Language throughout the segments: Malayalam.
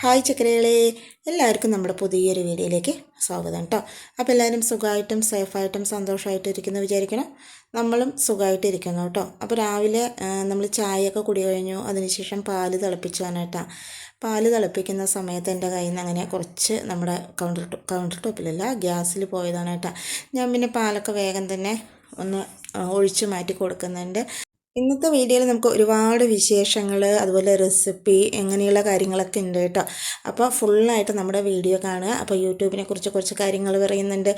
ഹായ് ചക്കരകളെ, എല്ലാവർക്കും നമ്മുടെ പുതിയൊരു വീഡിയോയിലേക്ക് സ്വാഗതം കേട്ടോ. അപ്പോൾ എല്ലാവരും സുഖമായിട്ടും സേഫായിട്ടും സന്തോഷമായിട്ടും ഇരിക്കുന്നു വിചാരിക്കണം. നമ്മളും സുഖമായിട്ടിരിക്കുന്നു കേട്ടോ. അപ്പോൾ രാവിലെ നമ്മൾ ചായയൊക്കെ കുടി കഴിഞ്ഞു. അതിനുശേഷം പാല് തിളപ്പിച്ചാണ് കേട്ടോ. പാല് തിളപ്പിക്കുന്ന സമയത്ത് എൻ്റെ കയ്യിൽ നിന്ന് അങ്ങനെ കുറച്ച് നമ്മുടെ കൗണ്ടർ ടോപ്പിലല്ല ഗ്യാസിൽ പോയതാണ് കേട്ടോ. ഞാൻ പിന്നെ പാലൊക്കെ വേഗം തന്നെ ഒന്ന് ഒഴിച്ച് മാറ്റി കൊടുക്കുന്നുണ്ട്. ഇന്നത്തെ വീഡിയോയിൽ നമുക്ക് ഒരുപാട് വിശേഷങ്ങൾ, അതുപോലെ റെസിപ്പി, എങ്ങനെയുള്ള കാര്യങ്ങളൊക്കെ ഉണ്ട് കേട്ടോ. അപ്പോൾ ഫുള്ളായിട്ട് നമ്മുടെ വീഡിയോ കാണുക. അപ്പോൾ യൂട്യൂബിനെ കുറിച്ച് കുറച്ച് കാര്യങ്ങൾ പറയുന്നുണ്ട്,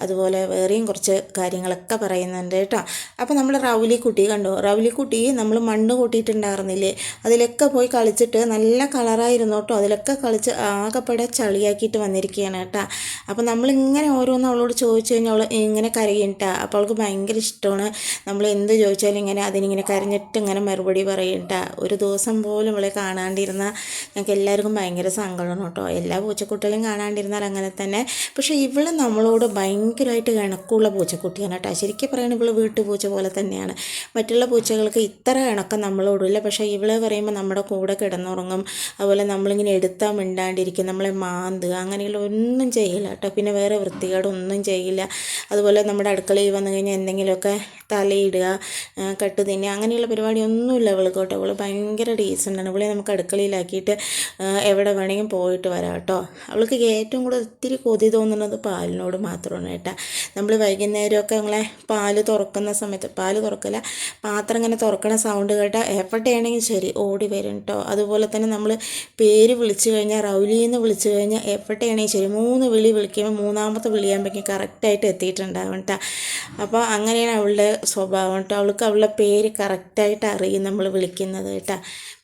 അതുപോലെ വേറെയും കുറച്ച് കാര്യങ്ങളൊക്കെ പറയുന്നുണ്ട് കേട്ടോ. അപ്പോൾ നമ്മൾ റൗലിക്കുട്ടി കണ്ടോ, റൗലിക്കുട്ടി നമ്മൾ മണ്ണ് കൂട്ടിയിട്ടുണ്ടായിരുന്നില്ലേ, അതിലൊക്കെ പോയി കളിച്ചിട്ട് നല്ല കളറായിരുന്നു കേട്ടോ. അതിലൊക്കെ കളിച്ച് ആകെപ്പെടെ ചളിയാക്കിയിട്ട് വന്നിരിക്കുകയാണ് കേട്ടോ. അപ്പോൾ നമ്മളിങ്ങനെ ഓരോന്നും അവളോട് ചോദിച്ചു കഴിഞ്ഞാൽ അവൾ ഇങ്ങനെ കരയും കേട്ടോ. അപ്പോൾ അവൾക്ക് ഭയങ്കര ഇഷ്ടമാണ് നമ്മൾ എന്ത് ചോദിച്ചാലും ഇങ്ങനെ അതിനിങ്ങനെ കരഞ്ഞിട്ട് ഇങ്ങനെ മറുപടി പറയട്ട. ഒരു ദിവസം പോലും ഇവളെ കാണാണ്ടിരുന്നാൽ ഞങ്ങൾക്ക് എല്ലാവർക്കും ഭയങ്കര സങ്കടമാണ് കേട്ടോ. എല്ലാ പൂച്ചക്കുട്ടികളെയും കാണാണ്ടിരുന്നാൽ അങ്ങനെ തന്നെ. പക്ഷേ ഇവൾ നമ്മളോട് ഭയങ്കരമായിട്ട് ഇണക്കമുള്ള പൂച്ചക്കുട്ടിയാണ് കേട്ടോ. ശരിക്കും പറയുന്നത് ഇവൾ വീട്ടുപൂച്ച പോലെ തന്നെയാണ്. മറ്റുള്ള പൂച്ചകൾക്ക് ഇത്ര ഇണക്കം നമ്മളോടില്ല. പക്ഷേ ഇവളെ പറയുമ്പോൾ നമ്മുടെ കൂടെ കിടന്നുറങ്ങും. അതുപോലെ നമ്മളിങ്ങനെ എടുത്താൽ മിണ്ടാണ്ടിരിക്കും, നമ്മളെ മാന്തുക, അങ്ങനെയുള്ള ഒന്നും ചെയ്യില്ല കേട്ടോ. പിന്നെ വേറെ വൃത്തികേടൊന്നും ചെയ്യില്ല. അതുപോലെ നമ്മുടെ അടുക്കളയിൽ വന്നു കഴിഞ്ഞാൽ എന്തെങ്കിലുമൊക്കെ തലയിടുക, കട്ട് തിന്നുക, അങ്ങനെയുള്ള പരിപാടിയൊന്നുമില്ല അവൾക്ക് കേട്ടോ. അവൾ ഭയങ്കര ഡീസൻ്റാണ്. അവളെ നമുക്ക് അടുക്കളയിലാക്കിയിട്ട് എവിടെ വേണമെങ്കിലും പോയിട്ട് വരാം കേട്ടോ. അവൾക്ക് ഏറ്റവും കൂടുതൽ ഒത്തിരി കൊതി തോന്നുന്നത് പാലിനോട് മാത്രമാണ് കേട്ടോ. നമ്മൾ വൈകുന്നേരമൊക്കെ നമ്മളെ പാല് തുറക്കുന്ന സമയത്ത്, പാല് തുറക്കില്ല, പാത്രം ഇങ്ങനെ തുറക്കണ സൗണ്ട് കേട്ടാൽ എവിടെയാണെങ്കിലും ശരി ഓടി വരും കേട്ടോ. അതുപോലെ തന്നെ നമ്മൾ പേര് വിളിച്ചു കഴിഞ്ഞാൽ, റൗലിന്ന് വിളിച്ചു കഴിഞ്ഞാൽ എവിടെയാണെങ്കിലും ശരി 3 വിളി വിളിക്കുമ്പോൾ 3ാമത്തെ വിളിയാകുമ്പോഴേക്കും കറക്റ്റായിട്ട് എത്തിയിട്ടുണ്ടാകും കേട്ടോ. അപ്പോൾ അങ്ങനെയാണ് അവളുടെ സ്വഭാവം കേട്ടോ. അവൾക്ക് അവളുടെ പേര് കറക്റ്റായിട്ട് അറിയും നമ്മൾ വിളിക്കുന്നത് കേട്ടോ.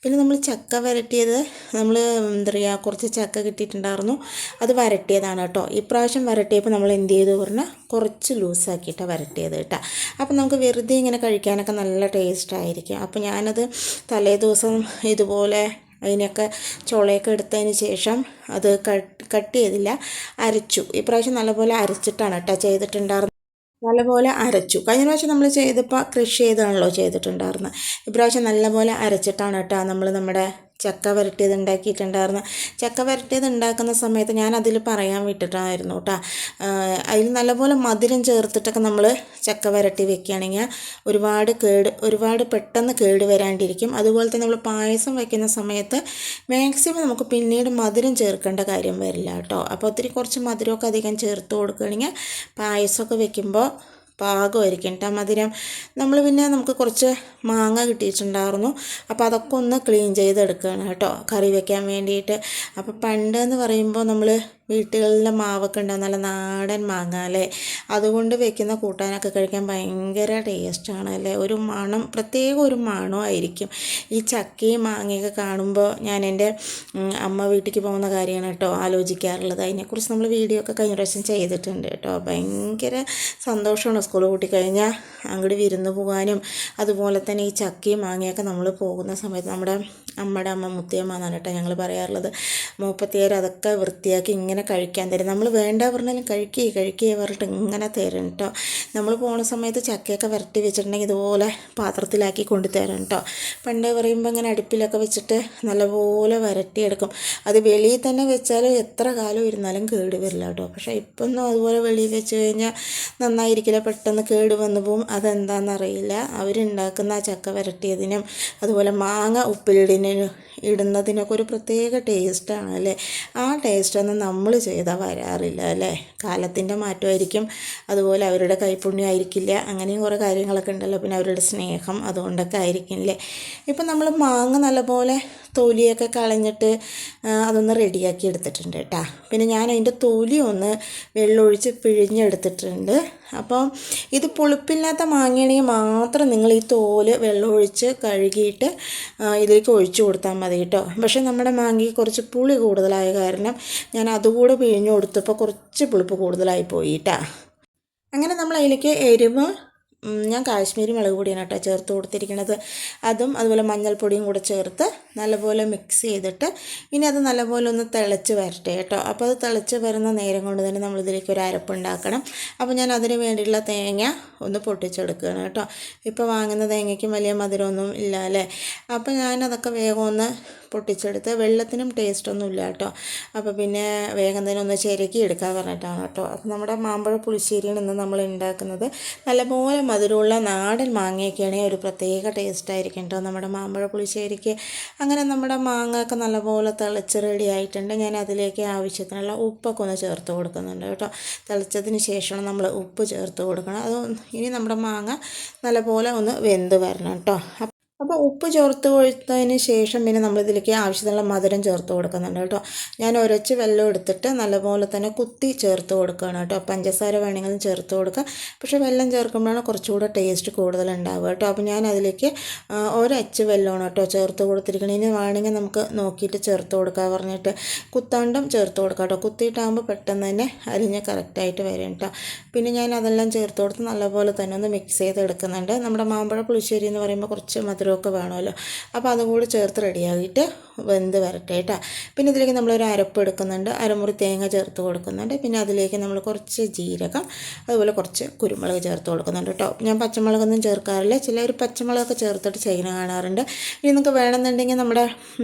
പിന്നെ നമ്മൾ ചക്ക വരട്ടിയത്, നമ്മൾ എന്താ പറയുക, കുറച്ച് ചക്ക കിട്ടിയിട്ടുണ്ടായിരുന്നു, അത് വരട്ടിയതാണ് കേട്ടോ. ഇപ്രാവശ്യം വരട്ടിയപ്പോൾ നമ്മൾ എന്ത് ചെയ്തു പറഞ്ഞാൽ കുറച്ച് ലൂസാക്കിയിട്ടാണ് വരട്ടിയത് കേട്ടോ. അപ്പോൾ നമുക്ക് വെറുതെ ഇങ്ങനെ കഴിക്കാനൊക്കെ നല്ല ടേസ്റ്റായിരിക്കും. അപ്പോൾ ഞാനത് തലേ ദിവസം ഇതുപോലെ അതിനൊക്കെ ചുളയൊക്കെ എടുത്തതിന് ശേഷം അത് കട്ട് ചെയ്തില്ല, അരച്ചു. ഇപ്രാവശ്യം നല്ലപോലെ അരച്ചിട്ടാണ് കേട്ടോ ചെയ്തിട്ടുണ്ടായിരുന്നത്. നല്ലപോലെ അരച്ചു. കഴിഞ്ഞ പ്രാവശ്യം നമ്മൾ ചെയ്തപ്പോൾ കൃഷി ചെയ്താണല്ലോ ചെയ്തിട്ടുണ്ടായിരുന്നത്. ഇപ്രാവശ്യം നല്ലപോലെ അരച്ചിട്ടാണ് കേട്ടോ നമ്മൾ നമ്മുടെ ചക്ക വരട്ടിയത് ഉണ്ടാക്കിയിട്ടുണ്ടായിരുന്നു. ചക്ക വരട്ടിയത് ഉണ്ടാക്കുന്ന സമയത്ത് ഞാൻ അതിൽ പറയാൻ വിട്ടിട്ടായിരുന്നു കേട്ടോ. അതിൽ നല്ലപോലെ മധുരം ചേർത്തിട്ടൊക്കെ നമ്മൾ ചക്ക വരട്ടി വെക്കുകയാണെങ്കിൽ ഒരുപാട് പെട്ടെന്ന് കേട് വരാണ്ടിരിക്കും. അതുപോലെ തന്നെ നമ്മൾ പായസം വയ്ക്കുന്ന സമയത്ത് മാക്സിമം നമുക്ക് പിന്നീട് മധുരം ചേർക്കേണ്ട കാര്യം വരില്ല കേട്ടോ. അപ്പോൾ കുറച്ച് മധുരമൊക്കെ അധികം ചേർത്ത് കൊടുക്കുകയാണെങ്കിൽ പായസമൊക്കെ വെക്കുമ്പോൾ പാകമായിരിക്കും കേട്ടോ മധുരം. പിന്നെ നമുക്ക് കുറച്ച് മാങ്ങ കിട്ടിയിട്ടുണ്ടായിരുന്നു. അപ്പോൾ അതൊക്കെ ഒന്ന് ക്ലീൻ ചെയ്തെടുക്കുകയാണ് കേട്ടോ കറി വെക്കാൻ വേണ്ടിയിട്ട്. അപ്പോൾ പണ്ടെന്ന് പറയുമ്പോൾ നമ്മൾ വീട്ടുകളിലെ മാവൊക്കെ ഉണ്ടാകും, നല്ല നാടൻ മാങ്ങ അല്ലേ, അതുകൊണ്ട് വെക്കുന്ന കൂട്ടാനൊക്കെ കഴിക്കാൻ ഭയങ്കര ടേസ്റ്റാണ് അല്ലേ. ഒരു മണം, പ്രത്യേക ഒരു മണമായിരിക്കും. ഈ ചക്കയും മാങ്ങയൊക്കെ കാണുമ്പോൾ ഞാൻ എൻ്റെ അമ്മ വീട്ടിലേക്ക് പോകുന്ന കാര്യമാണ് കേട്ടോ ആലോചിക്കാറുള്ളത്. അതിനെക്കുറിച്ച് നമ്മൾ വീഡിയോ ഒക്കെ കഴിഞ്ഞ പ്രാവശ്യം ചെയ്തിട്ടുണ്ട് കേട്ടോ. ഭയങ്കര സന്തോഷമാണ് സ്കൂൾ കൂട്ടിക്കഴിഞ്ഞാൽ അങ്ങോട്ട് വിരുന്ന് പോകാനും. അതുപോലെ തന്നെ ഈ ചക്കയും മാങ്ങയൊക്കെ നമ്മൾ പോകുന്ന സമയത്ത് നമ്മുടെ അമ്മയുടെ അമ്മ മുത്തിയമ്മ എന്നാണ് കേട്ടോ ഞങ്ങൾ പറയാറുള്ളത്. മൂപ്പത്തിയാർ അതൊക്കെ വൃത്തിയാക്കി ഇങ്ങനെ കഴിക്കാൻ തരും. നമ്മൾ വേണ്ട പറഞ്ഞാലും കഴിക്കുക പറഞ്ഞിട്ട് ഇങ്ങനെ തരും കേട്ടോ. നമ്മൾ പോണ സമയത്ത് ചക്കയൊക്കെ വരട്ടി വെച്ചിട്ടുണ്ടെങ്കിൽ ഇതുപോലെ പാത്രത്തിലാക്കി കൊണ്ടുതരും കേട്ടോ. പണ്ട് പറയുമ്പോൾ ഇങ്ങനെ അടുപ്പിലൊക്കെ വെച്ചിട്ട് നല്ലപോലെ വരട്ടിയെടുക്കും. അത് വെളിയിൽ തന്നെ വെച്ചാൽ എത്ര കാലം ഇരുന്നാലും കേട് വരില്ല കേട്ടോ. പക്ഷേ ഇപ്പൊന്നും അതുപോലെ വെളിയിൽ വെച്ച് കഴിഞ്ഞാൽ നന്നായിരിക്കില്ല, പെട്ടെന്ന് കേട് വന്നു പോവും. അതെന്താണെന്നറിയില്ല. അവരുണ്ടാക്കുന്ന ആ ചക്ക വരട്ടിയതിനും അതുപോലെ മാങ്ങ ഇടുന്നതിനൊക്കെ ഒരു പ്രത്യേക ടേസ്റ്റാണ് അല്ലേ. ആ ടേസ്റ്റൊന്നും നമ്മൾ ചെയ്താൽ വരാറില്ല അല്ലേ. കാലത്തിൻ്റെ മാറ്റമായിരിക്കും, അതുപോലെ അവരുടെ കൈപ്പുണ്യമായിരിക്കില്ല, അങ്ങനെയും കുറേ കാര്യങ്ങളൊക്കെ ഉണ്ടല്ലോ. പിന്നെ അവരുടെ സ്നേഹം, അതുകൊണ്ടൊക്കെ ആയിരിക്കില്ലേ. ഇപ്പം നമ്മൾ മാങ്ങ നല്ലപോലെ തൊലിയൊക്കെ കളഞ്ഞിട്ട് അതൊന്ന് റെഡിയാക്കി എടുത്തിട്ടുണ്ട് കേട്ടോ. പിന്നെ ഞാൻ അതിൻ്റെ തൊലി ഒന്ന് വെള്ളമൊഴിച്ച് പിഴിഞ്ഞെടുത്തിട്ടുണ്ട്. അപ്പം ഇത് പുളിപ്പില്ലാത്ത മാങ്ങയാണെങ്കിൽ മാത്രം നിങ്ങൾ ഈ തോല് വെള്ളമൊഴിച്ച് കഴുകിയിട്ട് ഇതിലേക്ക് ഒഴിച്ചു കൊടുത്താൽ മതി കേട്ടോ. പക്ഷേ നമ്മുടെ മാങ്ങയ്ക്ക് കുറച്ച് പുളി കൂടുതലായ കാരണം ഞാൻ അതുകൂടെ പിഴിഞ്ഞു കൊടുത്തപ്പോൾ കുറച്ച് പുളിപ്പ് കൂടുതലായി പോയി കേട്ടോ. അങ്ങനെ നമ്മൾ അതിലേക്ക് എരിവ്, ഞാൻ കാശ്മീരി മുളക് പൊടിയാണ് കേട്ടോ ചേർത്ത് കൊടുത്തിരിക്കുന്നത്. അതുപോലെ മഞ്ഞൾപ്പൊടിയും കൂടെ ചേർത്ത് നല്ലപോലെ മിക്സ് ചെയ്തിട്ട് ഇനി അത് നല്ലപോലെ ഒന്ന് തിളച്ച് വരട്ടെ കേട്ടോ. അപ്പോൾ അത് തിളച്ച് വരുന്ന നേരം കൊണ്ട് തന്നെ നമ്മളിതിലേക്ക് ഒരു അരപ്പുണ്ടാക്കണം. അപ്പോൾ ഞാൻ അതിന് വേണ്ടിയിട്ടുള്ള തേങ്ങ ഒന്ന് പൊട്ടിച്ചെടുക്കുകയാണ് കേട്ടോ. ഇപ്പോൾ വാങ്ങുന്ന തേങ്ങയ്ക്കും വലിയ മധുരമൊന്നും ഇല്ല അല്ലേ. അപ്പോൾ ഞാനതൊക്കെ വേഗം ഒന്ന് പൊട്ടിച്ചെടുത്ത്. വെള്ളത്തിനും ടേസ്റ്റൊന്നുമില്ല കേട്ടോ. അപ്പോൾ പിന്നെ വേഗം തന്നെ ഒന്ന് ചിരക്കി എടുക്കാൻ പറഞ്ഞിട്ടാണ് കേട്ടോ. അപ്പോൾ നമ്മുടെ മാമ്പഴ പുളിശ്ശേരിയാണ് ഇന്ന് നമ്മൾ ഉണ്ടാക്കുന്നത്. നല്ലപോലെ മധുരമുള്ള നാടൻ മാങ്ങയൊക്കെയാണെങ്കിൽ ഒരു പ്രത്യേക ടേസ്റ്റായിരിക്കും കേട്ടോ നമ്മുടെ മാമ്പഴ പുളിശ്ശേരിക്ക്. അങ്ങനെ നമ്മുടെ മാങ്ങ ഒക്കെ നല്ലപോലെ തിളച്ച് റെഡി ആയിട്ടുണ്ട്. ഞാൻ അതിലേക്ക് ആവശ്യത്തിനുള്ള ഉപ്പൊക്കെ ഒന്ന് ചേർത്ത് കൊടുക്കുന്നുണ്ട് കേട്ടോ. തിളച്ചതിന് ശേഷമാണ് നമ്മൾ ഉപ്പ് ചേർത്ത് കൊടുക്കണം. അത് ഇനി നമ്മുടെ മാങ്ങ നല്ലപോലെ ഒന്ന് വെന്ത് വരണം കേട്ടോ. അപ്പോൾ ഉപ്പ് ചേർത്ത് കൊടുത്തതിന് ശേഷം പിന്നെ നമ്മളിതിലേക്ക് ആവശ്യത്തിനുള്ള മധുരം ചേർത്ത് കൊടുക്കുന്നുണ്ട് കേട്ടോ. ഞാൻ ഉരച്ച് വെള്ളം എടുത്തിട്ട് നല്ലപോലെ തന്നെ കുത്തി ചേർത്ത് കൊടുക്കുകയാണ് കേട്ടോ. പഞ്ചസാര വേണമെങ്കിലും ചേർത്ത് കൊടുക്കുക, പക്ഷേ വെള്ളം ചേർക്കുമ്പോഴാണ് കുറച്ചുകൂടെ ടേസ്റ്റ് കൂടുതലുണ്ടാവുക കേട്ടോ. അപ്പോൾ ഞാൻ അതിലേക്ക് ഒരച്ച് വെള്ളമാണ് കേട്ടോ ചേർത്ത് കൊടുത്തിരിക്കുന്നത്. ഇനി വേണമെങ്കിൽ നമുക്ക് നോക്കിയിട്ട് ചേർത്ത് കൊടുക്കുക പറഞ്ഞിട്ട് കുത്താണ്ടും ചേർത്ത് കൊടുക്കുക കേട്ടോ. കുത്തിയിട്ടാകുമ്പോൾ പെട്ടെന്ന് തന്നെ അരിഞ്ഞ് കറക്റ്റായിട്ട് വരും കേട്ടോ. പിന്നെ ഞാൻ അതെല്ലാം ചേർത്ത് കൊടുത്ത് നല്ലപോലെ തന്നെ ഒന്ന് മിക്സ് ചെയ്തെടുക്കുന്നുണ്ട്. നമ്മുടെ മാമ്പഴ പുളിശ്ശേരി എന്ന് പറയുമ്പോൾ കുറച്ച് മധുരമൊക്കെ വേണമല്ലോ. അപ്പോൾ അതും കൂടി ചേർത്ത് റെഡിയാക്കിയിട്ട് വെന്ത് വരട്ടെ കേട്ടോ. പിന്നെ ഇതിലേക്ക് നമ്മളൊരു അരപ്പ് എടുക്കുന്നുണ്ട്, അരമുറി തേങ്ങ ചേർത്ത് കൊടുക്കുന്നുണ്ട്. പിന്നെ അതിലേക്ക് നമ്മൾ കുറച്ച് ജീരകം, അതുപോലെ കുറച്ച് കുരുമുളക് ചേർത്ത് കൊടുക്കുന്നുണ്ട് കേട്ടോ. ഞാൻ പച്ചമുളകൊന്നും ചേർക്കാറില്ല, ചിലർ പച്ചമുളകൊക്കെ ചേർത്തിട്ട് ചെയ്യുന്ന കാണാറുണ്ട്. ഇനി നിങ്ങൾക്ക് വേണമെന്നുണ്ടെങ്കിൽ നമ്മുടെ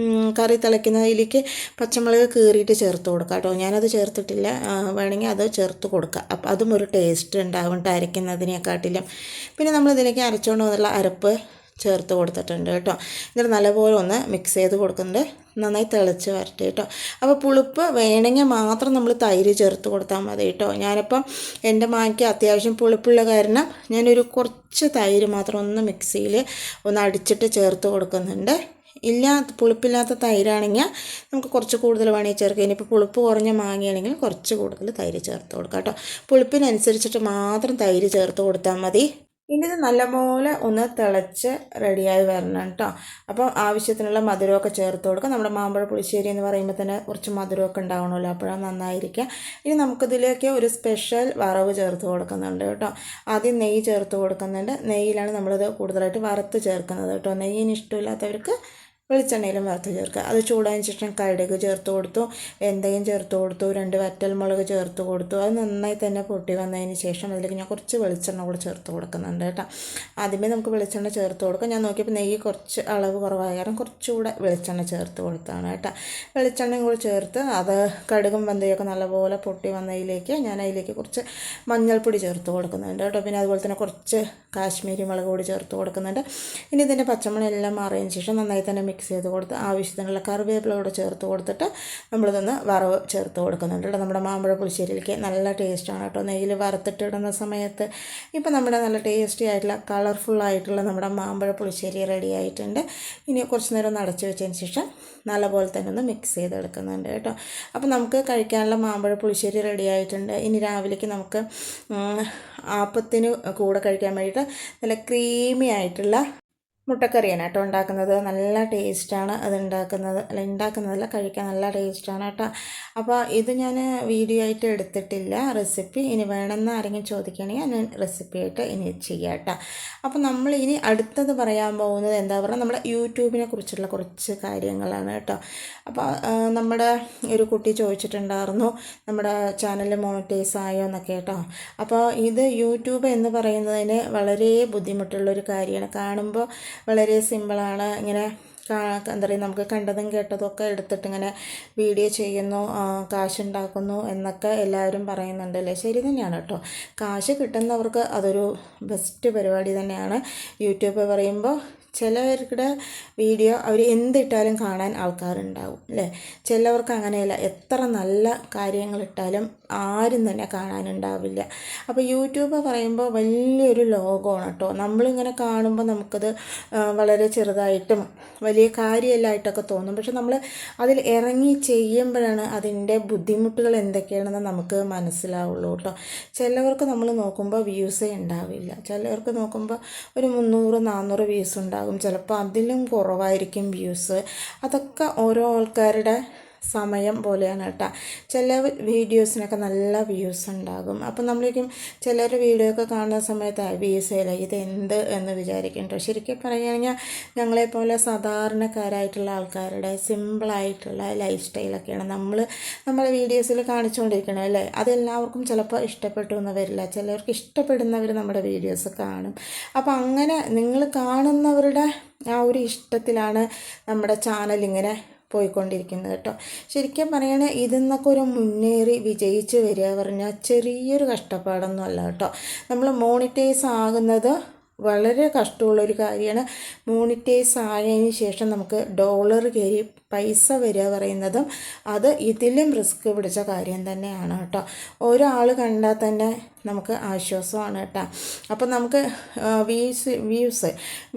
കറി തിളയ്ക്കുന്നതിലേക്ക് പച്ചമുളക് കീറിയിട്ട് ചേർത്ത് കൊടുക്കാം കേട്ടോ. ഞാനത് ചേർത്തിട്ടില്ല, വേണമെങ്കിൽ അത് ചേർത്ത് കൊടുക്കുക. അപ്പോൾ അതും ഒരു ടേസ്റ്റ് ഉണ്ടാവും അരയ്ക്കുന്നതിനെക്കാട്ടിലും. പിന്നെ നമ്മളിതിലേക്ക് അരച്ചുകൊണ്ട് വന്നുള്ള അരപ്പ് ചേർത്ത് കൊടുത്തിട്ടുണ്ട് കേട്ടോ. എന്നിട്ട് നല്ലപോലെ ഒന്ന് മിക്സ് ചെയ്ത് കൊടുക്കുന്നുണ്ട്, നന്നായി തിളച്ച് വരട്ടെ കേട്ടോ. അപ്പോൾ പുളിപ്പ് വേണമെങ്കിൽ മാത്രം നമ്മൾ തൈര് ചേർത്ത് കൊടുത്താൽ മതി കേട്ടോ. ഞാനിപ്പം എൻ്റെ മാങ്ങയ്ക്ക് അത്യാവശ്യം പുളിപ്പുള്ള കാരണം ഞാനൊരു കുറച്ച് തൈര് മാത്രം ഒന്ന് മിക്സിയിൽ ഒന്ന് അടിച്ചിട്ട് ചേർത്ത് കൊടുക്കുന്നുണ്ട്. പുളിപ്പില്ലാത്ത തൈരാണെങ്കിൽ നമുക്ക് കുറച്ച് കൂടുതൽ വേണമെങ്കിൽ ചേർക്കുക. ഇനിയിപ്പോൾ പുളിപ്പ് കുറഞ്ഞ മാങ്ങയാണെങ്കിൽ കുറച്ച് കൂടുതൽ തൈര് ചേർത്ത് കൊടുക്കാം കേട്ടോ. പുളിപ്പിനനുസരിച്ചിട്ട് മാത്രം തൈര് ചേർത്ത് കൊടുത്താൽ മതി. ഇനി ഇത് നല്ലപോലെ ഒന്ന് തിളച്ച് റെഡിയായി വരണം കേട്ടോ. അപ്പോൾ ആവശ്യത്തിനുള്ള മധുരമൊക്കെ ചേർത്ത് കൊടുക്കുക. നമ്മുടെ മാമ്പഴ പുളിശ്ശേരി എന്ന് പറയുമ്പോൾ തന്നെ കുറച്ച് മധുരമൊക്കെ ഉണ്ടാവണമല്ലോ, അപ്പോഴാണ് നന്നായിരിക്കുക. ഇനി നമുക്കിതിലേക്ക് ഒരു സ്പെഷ്യൽ വറവ് ചേർത്ത് കൊടുക്കുന്നുണ്ട് കേട്ടോ. ആദ്യം നെയ്യ് ചേർത്ത് കൊടുക്കുന്നുണ്ട്. നെയ്യിലാണ് നമ്മളിത് കൂടുതലായിട്ട് വറുത്ത് ചേർക്കുന്നത് കേട്ടോ. നെയ്യിന് ഇഷ്ടമില്ലാത്തവർക്ക് വെളിച്ചെണ്ണയിലും വറുത്ത് ചേർക്കുക. അത് ചൂടായതിന് ശേഷം കടുക് ചേർത്ത് കൊടുത്തു, വെന്തയം ചേർത്ത് കൊടുത്തു, 2 വറ്റൽമുളക് ചേർത്ത് കൊടുത്തു. അത് നന്നായി തന്നെ പൊട്ടി വന്നതിന് ശേഷം അതിലേക്ക് ഞാൻ കുറച്ച് വെളിച്ചെണ്ണ കൂടെ ചേർത്ത് കൊടുക്കുന്നുണ്ട് കേട്ടോ. ആദ്യമേ നമുക്ക് വെളിച്ചെണ്ണ ചേർത്ത് കൊടുക്കാം. ഞാൻ നോക്കിയപ്പോൾ നെയ്യ് കുറച്ച് അളവ് കുറവായ കാരണം കുറച്ചുകൂടെ വെളിച്ചെണ്ണ ചേർത്ത് കൊടുത്താണ് കേട്ടോ. വെളിച്ചെണ്ണയും കൂടെ ചേർത്ത് അത് കടുകും വെന്തയൊക്കെ നല്ലപോലെ പൊട്ടി വന്നതിലേക്ക് ഞാൻ അതിലേക്ക് കുറച്ച് മഞ്ഞൾപ്പൊടി ചേർത്ത് കൊടുക്കുന്നുണ്ട് കേട്ടോ. പിന്നെ അതുപോലെ തന്നെ കുറച്ച് കാശ്മീരി മുളക് പൊടി ചേർത്ത് കൊടുക്കുന്നുണ്ട്. ഇനി ഇതിൻ്റെ പച്ചമുളക് എല്ലാം മാറിയതിന് ശേഷം നന്നായി തന്നെ മിക്സ് ചെയ്ത് കൊടുത്ത് ആവശ്യത്തിനുള്ള കറിവേപ്പിലയോട് ചേർത്ത് കൊടുത്തിട്ട് നമ്മളിതൊന്ന് വറവ് ചേർത്ത് കൊടുക്കുന്നുണ്ട് കേട്ടോ. നമ്മുടെ മാമ്പഴ പുളിശ്ശേരിയിലേക്ക് നല്ല ടേസ്റ്റാണ് കേട്ടോ നെയ്യിൽ വറുത്തിട്ടിടുന്ന സമയത്ത്. ഇപ്പം നമ്മുടെ നല്ല ടേസ്റ്റി ആയിട്ടുള്ള കളർഫുള്ളായിട്ടുള്ള നമ്മുടെ മാമ്പഴ പുളിശ്ശേരി റെഡി ആയിട്ടുണ്ട്. ഇനി കുറച്ച് നേരം ഒന്ന് അടച്ചു വെച്ചതിന് ശേഷം നല്ലപോലെ തന്നെ ഒന്ന് മിക്സ് ചെയ്തെടുക്കുന്നുണ്ട് കേട്ടോ. അപ്പോൾ നമുക്ക് കഴിക്കാനുള്ള മാമ്പഴ പുളിശ്ശേരി റെഡി ആയിട്ടുണ്ട്. ഇനി രാവിലേക്ക് നമുക്ക് ആപ്പത്തിന് കൂടെ കഴിക്കാൻ വേണ്ടിയിട്ട് നല്ല ക്രീമി ആയിട്ടുള്ള മുട്ടക്കറിയാണ് കേട്ടോ ഉണ്ടാക്കുന്നത്. നല്ല ടേസ്റ്റാണ് അത് ഉണ്ടാക്കുന്നതല്ല കഴിക്കാൻ നല്ല ടേസ്റ്റാണ് കേട്ടോ. അപ്പോൾ ഇത് ഞാൻ വീഡിയോ ആയിട്ട് എടുത്തിട്ടില്ല റെസിപ്പി. ഇനി വേണമെന്ന് ആരെങ്കിലും ചോദിക്കുകയാണെങ്കിൽ ഞാൻ റെസിപ്പി ആയിട്ട് ഇനി ചെയ്യാം കേട്ടോ. അപ്പോൾ നമ്മൾ ഇനി അടുത്തത് പറയാൻ പോകുന്നത് എന്താ പറയുക, നമ്മുടെ യൂട്യൂബിനെ കുറിച്ചുള്ള കുറച്ച് കാര്യങ്ങളാണ് കേട്ടോ. അപ്പോൾ നമ്മുടെ ഒരു കുട്ടി ചോദിച്ചിട്ടുണ്ടായിരുന്നു നമ്മുടെ ചാനൽ മോണിറ്റൈസ് ആയോ എന്നൊക്കെ കേട്ടോ. അപ്പോൾ ഇത് യൂട്യൂബ് എന്ന് പറയുന്നതിന് വളരെ ബുദ്ധിമുട്ടുള്ളൊരു കാര്യമാണ്. കാണുമ്പോൾ വളരെ സിമ്പിളാണ്. ഇങ്ങനെ എന്താ പറയുക, നമുക്ക് കണ്ടതും കേട്ടതും ഒക്കെ എടുത്തിട്ട് ഇങ്ങനെ വീഡിയോ ചെയ്യുന്നു, കാശുണ്ടാക്കുന്നു എന്നൊക്കെ എല്ലാവരും പറയുന്നുണ്ട് അല്ലേ. ശരി തന്നെയാണ് കേട്ടോ. കാശ് കിട്ടുന്നവർക്ക് അതൊരു ബെസ്റ്റ് പരിപാടി തന്നെയാണ്. യൂട്യൂബ് പറയുമ്പോൾ ചിലവരുടെ വീഡിയോ അവർ എന്തിട്ടാലും കാണാൻ ആൾക്കാരുണ്ടാവും അല്ലേ. ചിലവർക്ക് അങ്ങനെയല്ല, എത്ര നല്ല കാര്യങ്ങളിട്ടാലും ആരും തന്നെ കാണാനുണ്ടാവില്ല. അപ്പോൾ യൂട്യൂബ് പറയുമ്പോൾ വലിയൊരു ലോകമാണ് കേട്ടോ. നമ്മളിങ്ങനെ കാണുമ്പോൾ നമുക്കത് വളരെ ചെറുതായിട്ടും വലിയ കാര്യമല്ലായിട്ടൊക്കെ തോന്നും. പക്ഷെ നമ്മൾ അതിൽ ഇറങ്ങി ചെയ്യുമ്പോഴാണ് അതിൻ്റെ ബുദ്ധിമുട്ടുകൾ എന്തൊക്കെയാണെന്ന് നമുക്ക് മനസ്സിലാവുള്ളൂ കേട്ടോ. ചിലവർക്ക് നമ്മൾ നോക്കുമ്പോൾ വ്യൂസേ ഉണ്ടാവില്ല. ചിലവർക്ക് നോക്കുമ്പോൾ ഒരു 300-400 വ്യൂസ് ഉണ്ടാകും, ചിലപ്പോൾ അതിലും കുറവായിരിക്കും വ്യൂസ്. അതൊക്കെ ഓരോ ആൾക്കാരുടെ സമയം പോലെയാണ് കേട്ടോ. ചില വീഡിയോസിനൊക്കെ നല്ല വ്യൂസ് ഉണ്ടാകും. അപ്പം നമ്മളേക്കും ചിലർ വീഡിയോ ഒക്കെ കാണുന്ന സമയത്ത് വ്യൂസ് ഇല്ല, ഇതെന്ത് എന്ന് വിചാരിക്കും കേട്ടോ. ശരിക്കും പറയുകയാണെങ്കിൽ ഞങ്ങളെപ്പോലെ സാധാരണക്കാരായിട്ടുള്ള ആൾക്കാരുടെ സിമ്പിളായിട്ടുള്ള ലൈഫ് സ്റ്റൈലൊക്കെയാണ് നമ്മളെ വീഡിയോസിൽ കാണിച്ചുകൊണ്ടിരിക്കണം അല്ലേ. അതെല്ലാവർക്കും ചിലപ്പോൾ ഇഷ്ടപ്പെട്ടു എന്ന് വരില്ല. ചിലർക്ക് ഇഷ്ടപ്പെടുന്നവർ നമ്മുടെ വീഡിയോസ് കാണും. അപ്പോൾ അങ്ങനെ നിങ്ങൾ കാണുന്നവരുടെ ആ ഒരു ഇഷ്ടത്തിലാണ് നമ്മുടെ ചാനൽ ഇങ്ങനെ പോയിക്കൊണ്ടിരിക്കുന്നത് കേട്ടോ. ശരിക്കും പറയുകയാണെങ്കിൽ ഇതിൽ നിന്നൊക്കെ ഒരു മുന്നേറി വിജയിച്ച് വരിക പറഞ്ഞാൽ ചെറിയൊരു കഷ്ടപ്പാടൊന്നും അല്ല കേട്ടോ. നമ്മൾ മോണിറ്റൈസ് ആകുന്നത് വളരെ കഷ്ടമുള്ളൊരു കാര്യമാണ്. മോണിറ്റൈസ് ആയതിന് ശേഷം നമുക്ക് ഡോളർ കയറി പൈസ വരിക പറയുന്നതും അത് ഇതിലും റിസ്ക് പിടിച്ച കാര്യം തന്നെയാണ് കേട്ടോ. ഒരാൾ കണ്ടാൽ തന്നെ നമുക്ക് ആശ്വാസമാണ് കേട്ടോ. അപ്പം നമുക്ക്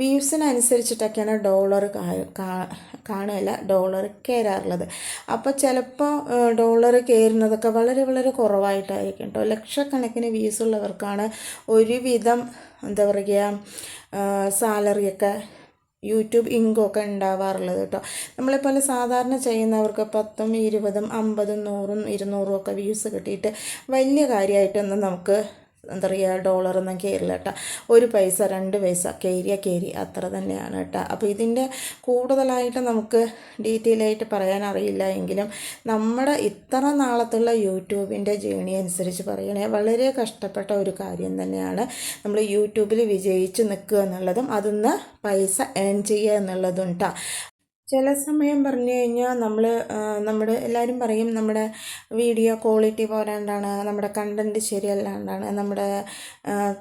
വ്യൂസിനനുസരിച്ചിട്ടൊക്കെയാണ് ഡോളർ കാണുകയില്ല, ഡോളർ കയറാറുള്ളത്. അപ്പോൾ ചിലപ്പോൾ ഡോളർ കയറുന്നതൊക്കെ വളരെ വളരെ കുറവായിട്ടായിരിക്കും കേട്ടോ. ലക്ഷക്കണക്കിന് വ്യൂസ് ഉള്ളവർക്കാണ് ഒരുവിധം എന്താ പറയുക സാലറിയൊക്കെ യൂട്യൂബ് ഇൻകമൊക്കെ ഉണ്ടാവാറുള്ളത് കേട്ടോ. നമ്മളെപ്പോലെ സാധാരണ ചെയ്യുന്നവർക്ക് 10ഉം 20ഉം 50ഉം 100ഉം 200ഉം ഒക്കെ വ്യൂസ് കിട്ടിയിട്ട് വലിയ കാര്യമായിട്ടൊന്നും നമുക്ക് എന്താ പറയുക ഡോളറൊന്നും കയറില്ല കേട്ടോ. 1 പൈസ 2 പൈസ കയറി അത്ര തന്നെയാണ് കേട്ടോ. അപ്പോൾ ഇതിൻ്റെ കൂടുതലായിട്ട് നമുക്ക് ഡീറ്റെയിൽ ആയിട്ട് പറയാൻ അറിയില്ല എങ്കിലും നമ്മുടെ ഇത്ര നാളത്തുള്ള യൂട്യൂബിൻ്റെ ജേണി അനുസരിച്ച് പറയുകയാണെങ്കിൽ വളരെ കഷ്ടപ്പെട്ട ഒരു കാര്യം തന്നെയാണ് നമ്മൾ യൂട്യൂബിൽ വിജയിച്ച് നിൽക്കുക എന്നുള്ളതും അതിന്ന് പൈസ ഏൺ ചെയ്യുക എന്നുള്ളതും കേട്ടോ. ചില സമയം പറഞ്ഞു കഴിഞ്ഞാൽ നമ്മുടെ എല്ലാവരും പറയും നമ്മുടെ വീഡിയോ ക്വാളിറ്റി പോരാണ്ടാണ്, നമ്മുടെ കണ്ടൻറ്റ് ശരിയല്ലാണ്ടാണ്, നമ്മുടെ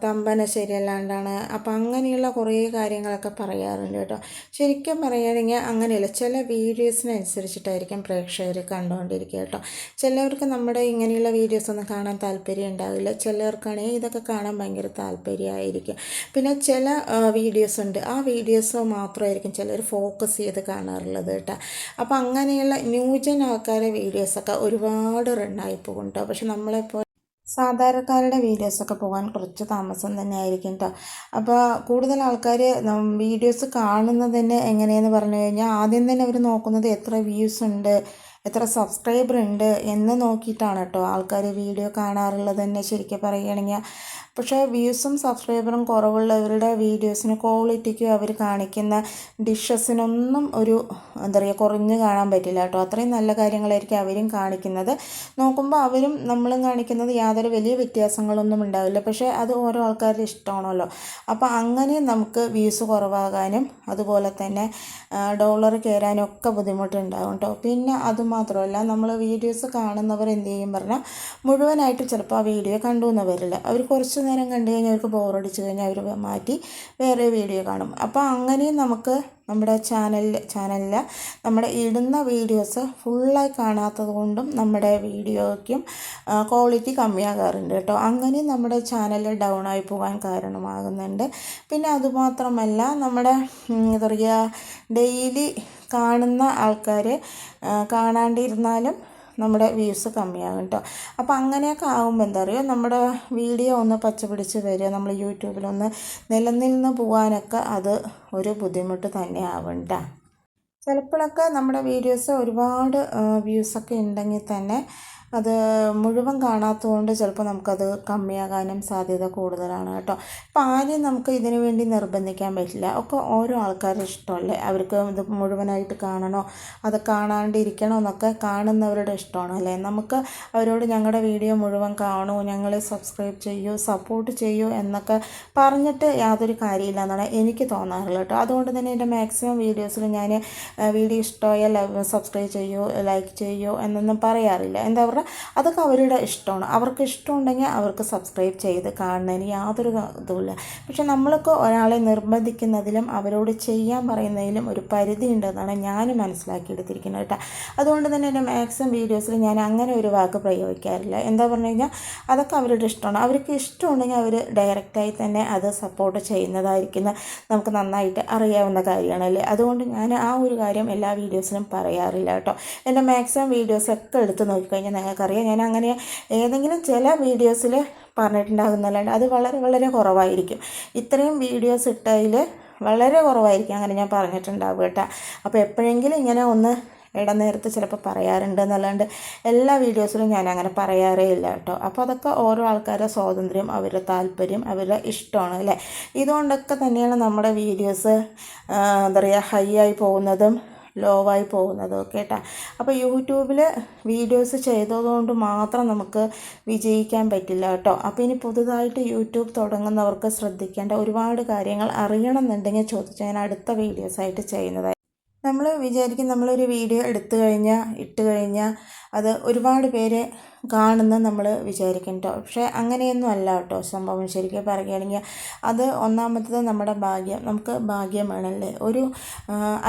തമ്പന ശരിയല്ലാണ്ടാണ്. അപ്പോൾ അങ്ങനെയുള്ള കുറേ കാര്യങ്ങളൊക്കെ പറയാറുണ്ട് കേട്ടോ. ശരിക്കും പറയുകയാണെങ്കിൽ അങ്ങനെയല്ല, ചില വീഡിയോസിനനുസരിച്ചിട്ടായിരിക്കും പ്രേക്ഷകർ കണ്ടുകൊണ്ടിരിക്കുക കേട്ടോ. ചിലവർക്ക് നമ്മുടെ ഇങ്ങനെയുള്ള വീഡിയോസൊന്നും കാണാൻ താല്പര്യം ഉണ്ടാവില്ല, ചിലർക്കാണെങ്കിൽ ഇതൊക്കെ കാണാൻ ഭയങ്കര താല്പര്യമായിരിക്കും. പിന്നെ ചില വീഡിയോസ് ഉണ്ട്, ആ വീഡിയോസ് മാത്രമായിരിക്കും ചിലർ ഫോക്കസ് ചെയ്ത് കാണാറുള്ളത് കേട്ടോ. അപ്പോൾ അങ്ങനെയുള്ള ന്യൂജൻ ആൾക്കാരുടെ വീഡിയോസൊക്കെ ഒരുപാട് റണ്ണായി പോകും കേട്ടോ. പക്ഷെ നമ്മളെപ്പോൾ സാധാരണക്കാരുടെ വീഡിയോസൊക്കെ പോകാൻ കുറച്ച് താമസം തന്നെ ആയിരിക്കും കേട്ടോ. അപ്പോൾ കൂടുതൽ ആൾക്കാർ വീഡിയോസ് കാണുന്നത് തന്നെ എങ്ങനെയെന്ന് പറഞ്ഞു കഴിഞ്ഞാൽ ആദ്യം തന്നെ അവർ നോക്കുന്നത് എത്ര വ്യൂസ് ഉണ്ട്, എത്ര സബ്സ്ക്രൈബർ ഉണ്ട് എന്ന് നോക്കിയിട്ടാണ് കേട്ടോ ആൾക്കാർ വീഡിയോ കാണാറുള്ളത് തന്നെ ശരിക്കും പറയുകയാണെങ്കിൽ. പക്ഷേ വ്യൂസും സബ്സ്ക്രൈബറും കുറവുള്ളവരുടെ വീഡിയോസിന് ക്വാളിറ്റിക്കും അവർ കാണിക്കുന്ന ഡിഷസിനൊന്നും ഒരു എന്താ പറയുക കുറഞ്ഞ് കാണാൻ പറ്റില്ല കേട്ടോ. അത്രയും നല്ല കാര്യങ്ങളായിരിക്കും അവരും കാണിക്കുന്നത്. നോക്കുമ്പോൾ അവരും നമ്മളും കാണിക്കുന്നത് യാതൊരു വലിയ വ്യത്യാസങ്ങളൊന്നും ഉണ്ടാവില്ല. പക്ഷേ അത് ഓരോ ആൾക്കാരുടെ ഇഷ്ടമാണല്ലോ. അപ്പോൾ അങ്ങനെ നമുക്ക് വ്യൂസ് കുറവാകാനും അതുപോലെ തന്നെ ഡോളർ കയറാനും ഒക്കെ ബുദ്ധിമുട്ടുണ്ടാകും കേട്ടോ. പിന്നെ അതുമാത്രമല്ല, നമ്മൾ വീഡിയോസ് കാണുന്നവർ എന്ത് ചെയ്യും പറഞ്ഞാൽ മുഴുവനായിട്ട് ചിലപ്പോൾ ആ വീഡിയോ കണ്ടുവെന്ന് വരില്ല. അവർ കുറച്ച് നേരം കണ്ടു കഴിഞ്ഞാൽ അവർക്ക് ബോറടിച്ച് കഴിഞ്ഞാൽ അവർ മാറ്റി വേറെ വീഡിയോ കാണും. അപ്പോൾ അങ്ങനെയും നമുക്ക് നമ്മുടെ ചാനലിൽ നമ്മുടെ ഇടുന്ന വീഡിയോസ് ഫുള്ളായി കാണാത്തത് കൊണ്ടും നമ്മുടെ വീഡിയോയ്ക്കും ക്വാളിറ്റി കമ്മിയാകാറുണ്ട് കേട്ടോ. അങ്ങനെ നമ്മുടെ ചാനൽ ഡൗൺ ആയി പോകാൻ കാരണമാകുന്നുണ്ട്. പിന്നെ അതുമാത്രമല്ല, നമ്മുടെ എന്താ പറയുക ഡെയിലി കാണുന്ന ആൾക്കാർ കാണാണ്ടിരുന്നാലും നമ്മുടെ വ്യൂസ് കമ്മിയാകും കേട്ടോ. അപ്പോൾ അങ്ങനെയൊക്കെ ആകുമ്പോൾ എന്താ പറയുക നമ്മുടെ വീഡിയോ ഒന്ന് പച്ച പിടിച്ച് വരിക, നമ്മൾ യൂട്യൂബിലൊന്ന് നിലനിന്ന് പോകാനൊക്കെ അത് ഒരു ബുദ്ധിമുട്ട് തന്നെ ആവും കേട്ടോ. ചിലപ്പോഴൊക്കെ നമ്മുടെ വീഡിയോസ് ഒരുപാട് വ്യൂസൊക്കെ ഉണ്ടെങ്കിൽ തന്നെ അത് മുഴുവൻ കാണാത്തതുകൊണ്ട് ചിലപ്പോൾ നമുക്കത് കമ്മിയാകാനും സാധ്യത കൂടുതലാണ് കേട്ടോ. അപ്പോൾ ആരെയും നമുക്ക് ഇതിനു വേണ്ടി നിർബന്ധിക്കാൻ പറ്റില്ല. ഒക്കെ ഓരോ ആൾക്കാരുടെ ഇഷ്ടമല്ലേ, അവർക്ക് ഇത് മുഴുവനായിട്ട് കാണണോ അത് കാണാണ്ടിരിക്കണോ എന്നൊക്കെ കാണുന്നവരുടെ ഇഷ്ടമാണ് അല്ലേ. നമുക്ക് അവരോട് ഞങ്ങളുടെ വീഡിയോ മുഴുവൻ കാണൂ, ഞങ്ങളെ സബ്സ്ക്രൈബ് ചെയ്യൂ, സപ്പോർട്ട് ചെയ്യൂ എന്നൊക്കെ പറഞ്ഞിട്ട് യാതൊരു കാര്യമില്ല എന്നാണ് എനിക്ക് തോന്നാറുള്ളത് കേട്ടോ. അതുകൊണ്ട് തന്നെ എൻ്റെ മാക്സിമം വീഡിയോസിൽ ഞാൻ വീഡിയോ ഇഷ്ടമായാൽ സബ്സ്ക്രൈബ് ചെയ്യൂ, ലൈക്ക് ചെയ്യൂ എന്നൊന്നും പറയാറില്ല. എന്താ പറയുക, അതൊക്കെ അവരുടെ ഇഷ്ടമാണ്. അവർക്ക് ഇഷ്ടമുണ്ടെങ്കിൽ അവർക്ക് സബ്സ്ക്രൈബ് ചെയ്ത് കാണുന്നതിന് യാതൊരു ഇതുമില്ല. പക്ഷെ നമ്മൾക്ക് ഒരാളെ നിർബന്ധിക്കുന്നതിലും അവരോട് ചെയ്യാൻ പറയുന്നതിലും ഒരു പരിധി ഉണ്ടെന്നാണ് ഞാൻ മനസ്സിലാക്കിയെടുത്തിരിക്കുന്നത് കേട്ടോ. അതുകൊണ്ട് തന്നെ എൻ്റെ മാക്സിമം വീഡിയോസിൽ ഞാൻ അങ്ങനെ ഒരു വാക്ക് പ്രയോഗിക്കാറില്ല. എന്താ പറഞ്ഞു കഴിഞ്ഞാൽ അതൊക്കെ അവരുടെ ഇഷ്ടമാണ്. അവർക്ക് ഇഷ്ടമുണ്ടെങ്കിൽ അവർ ഡയറക്റ്റായി തന്നെ അത് സപ്പോർട്ട് ചെയ്യുന്നതായിരിക്കും നമുക്ക് നന്നായിട്ട് അറിയാവുന്ന കാര്യമാണല്ലേ. അതുകൊണ്ട് ഞാൻ ആ ഒരു കാര്യം എല്ലാ വീഡിയോസിലും പറയാറില്ല കേട്ടോ. എൻ്റെ മാക്സിമം വീഡിയോസൊക്കെ എടുത്ത് നോക്കിക്കഴിഞ്ഞാൽ നിങ്ങൾക്കറിയാം ഞാൻ അങ്ങനെ ഏതെങ്കിലും ചില വീഡിയോസിൽ പറഞ്ഞിട്ടുണ്ടാകുന്നല്ലാണ്ട് അത് വളരെ വളരെ കുറവായിരിക്കും. ഇത്രയും വീഡിയോസ് ഇട്ടതിൽ വളരെ കുറവായിരിക്കും അങ്ങനെ ഞാൻ പറഞ്ഞിട്ടുണ്ടാവുക കേട്ടോ. അപ്പോൾ എപ്പോഴെങ്കിലും ഇങ്ങനെ ഒന്ന് ഇടനേരത്ത് ചിലപ്പോൾ പറയാറുണ്ട് എന്നല്ലാണ്ട് എല്ലാ വീഡിയോസിലും ഞാൻ അങ്ങനെ പറയാറേ ഇല്ല കേട്ടോ. അപ്പോൾ അതൊക്കെ ഓരോ ആൾക്കാരുടെ സ്വാതന്ത്ര്യം, അവരുടെ താല്പര്യം, അവരുടെ ഇഷ്ടമാണ് അല്ലേ. ഇതുകൊണ്ടൊക്കെ തന്നെയാണ് നമ്മുടെ വീഡിയോസ് എന്താ പറയുക ഹൈ ആയി പോകുന്നതും ലോവായി പോകുന്നതും ഒക്കെ കേട്ടോ. അപ്പോൾ യൂട്യൂബിൽ വീഡിയോസ് ചെയ്തതുകൊണ്ട് മാത്രം നമുക്ക് വിജയിക്കാൻ പറ്റില്ല കേട്ടോ. അപ്പോൾ ഇനി പുതുതായിട്ട് യൂട്യൂബ് തുടങ്ങുന്നവർക്ക് ശ്രദ്ധിക്കേണ്ട ഒരുപാട് കാര്യങ്ങൾ അറിയണമെന്നുണ്ടെങ്കിൽ ചോദിച്ചാൽ ഞാൻ അടുത്ത വീഡിയോസായിട്ട് ചെയ്യുന്നതായിരിക്കും. നമ്മൾ വിചാരിക്കും നമ്മളൊരു വീഡിയോ എടുത്തു കഴിഞ്ഞാൽ ഇട്ട് കഴിഞ്ഞാൽ അത് ഒരുപാട് പേര് കാണുന്ന നമ്മൾ വിചാരിക്കും കേട്ടോ. പക്ഷേ അങ്ങനെയൊന്നും അല്ല കേട്ടോ സംഭവം. ശരിക്കും പറയുകയാണെങ്കിൽ അത് ഒന്നാമത്തത് നമ്മുടെ ഭാഗ്യം. നമുക്ക് ഭാഗ്യം വേണമല്ലേ. ഒരു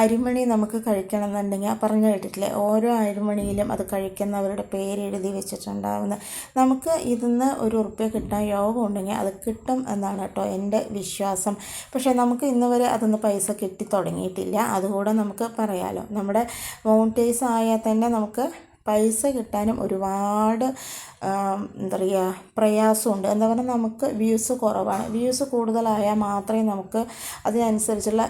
അരിമണി നമുക്ക് കഴിക്കണം എന്നുണ്ടെങ്കിൽ പറഞ്ഞു കേട്ടിട്ടില്ലേ, ഓരോ അരിമണിയിലും അത് കഴിക്കുന്നവരുടെ പേര് എഴുതി വെച്ചിട്ടുണ്ടാവുന്നത്. നമുക്ക് ഇതിന്ന് ഒരു ഉറുപ്പ്യ കിട്ടാൻ യോഗം ഉണ്ടെങ്കിൽ അത് കിട്ടും എന്നാണ് കേട്ടോ എൻ്റെ വിശ്വാസം. പക്ഷേ നമുക്ക് ഇന്ന് വരെ അതൊന്ന് പൈസ കിട്ടി തുടങ്ങിയിട്ടില്ല. അതുകൂടെ നമുക്ക് പറയാമല്ലോ. നമ്മുടെ മോണിറ്റൈസ് ആയാൽ തന്നെ നമുക്ക് പൈസ കിട്ടാനും ഒരുപാട് എന്താ പറയുക പ്രയാസമുണ്ട്. എന്താ പറഞ്ഞാൽ നമുക്ക് വ്യൂസ് കുറവാണ്. വ്യൂസ് കൂടുതലായാൽ മാത്രമേ നമുക്ക് അതിനനുസരിച്ചുള്ള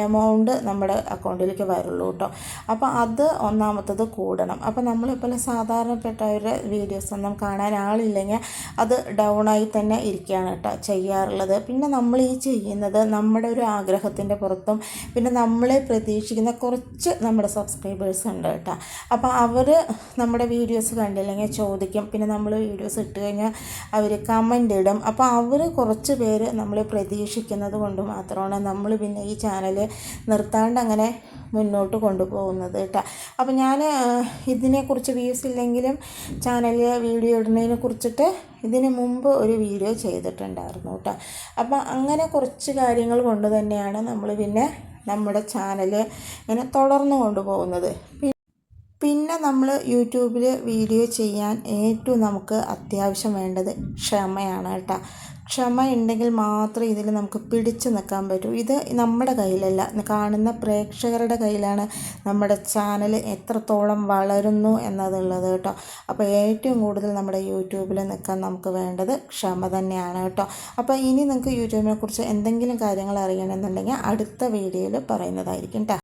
എമൗണ്ട് നമ്മുടെ അക്കൗണ്ടിലേക്ക് വരുള്ളൂ കേട്ടോ. അപ്പോൾ അത് ഒന്നാമത്തത് കൂടണം. അപ്പോൾ നമ്മളിപ്പോൾ സാധാരണപ്പെട്ടവരുടെ വീഡിയോസൊന്നും കാണാൻ ആളില്ലെങ്കിൽ അത് ഡൗണായി തന്നെ ഇരിക്കുകയാണ് കേട്ടോ ചെയ്യാറുള്ളത്. പിന്നെ നമ്മൾ ഈ ചെയ്യുന്നത് നമ്മുടെ ഒരു ആഗ്രഹത്തിൻ്റെ പുറത്തും പിന്നെ നമ്മളെ പ്രതീക്ഷിക്കുന്ന കുറച്ച് നമ്മുടെ സബ്സ്ക്രൈബേഴ്സ് ഉണ്ട് കേട്ടോ. അപ്പോൾ അവർ നമ്മുടെ വീഡിയോസ് കണ്ടില്ലെങ്കിൽ ചോദിക്കും. പിന്നെ നമ്മൾ വീഡിയോസ് ഇട്ട് കഴിഞ്ഞാൽ അവർ കമൻ്റ് ഇടും. അപ്പോൾ അവർ കുറച്ച് പേര് നമ്മൾ പ്രതീക്ഷിക്കുന്നത് കൊണ്ട് മാത്രമാണ് നമ്മൾ പിന്നെ ഈ ചാനൽ നിർത്താണ്ട് അങ്ങനെ മുന്നോട്ട് കൊണ്ടുപോകുന്നത് കേട്ടോ. അപ്പോൾ ഞാൻ ഇതിനെക്കുറിച്ച് വ്യൂസ് ഇല്ലെങ്കിലും ചാനലിൽ വീഡിയോ ഇടുന്നതിനെ കുറിച്ചിട്ട് ഇതിന് മുമ്പ് ഒരു വീഡിയോ ചെയ്തിട്ടുണ്ടായിരുന്നു കേട്ടോ. അപ്പോൾ അങ്ങനെ കുറച്ച് കാര്യങ്ങൾ കൊണ്ട് തന്നെയാണ് നമ്മൾ പിന്നെ നമ്മുടെ ചാനൽ ഇങ്ങനെ തുടർന്നു കൊണ്ടുപോകുന്നത്. പിന്നെ നമ്മൾ യൂട്യൂബിൽ വീഡിയോ ചെയ്യാൻ ഏറ്റവും നമുക്ക് അത്യാവശ്യം വേണ്ടത് ക്ഷമയാണ് കേട്ടോ. ക്ഷമ ഉണ്ടെങ്കിൽ മാത്രമേ ഇതിൽ നമുക്ക് പിടിച്ചു നിൽക്കാൻ പറ്റൂ. ഇത് നമ്മുടെ കയ്യിലല്ല, കാണുന്ന പ്രേക്ഷകരുടെ കയ്യിലാണ് നമ്മുടെ ചാനൽ എത്രത്തോളം വളരുന്നു എന്നതുള്ളത് കേട്ടോ. അപ്പോൾ ഏറ്റവും കൂടുതൽ നമ്മുടെ യൂട്യൂബിൽ നിൽക്കാൻ നമുക്ക് വേണ്ടത് ക്ഷമ തന്നെയാണ് കേട്ടോ. അപ്പോൾ ഇനി നിങ്ങൾക്ക് യൂട്യൂബിനെ കുറിച്ച് എന്തെങ്കിലും കാര്യങ്ങൾ അറിയണമെന്നുണ്ടെങ്കിൽ അടുത്ത വീഡിയോയിൽ പറയുന്നതായിരിക്കും കേട്ടോ.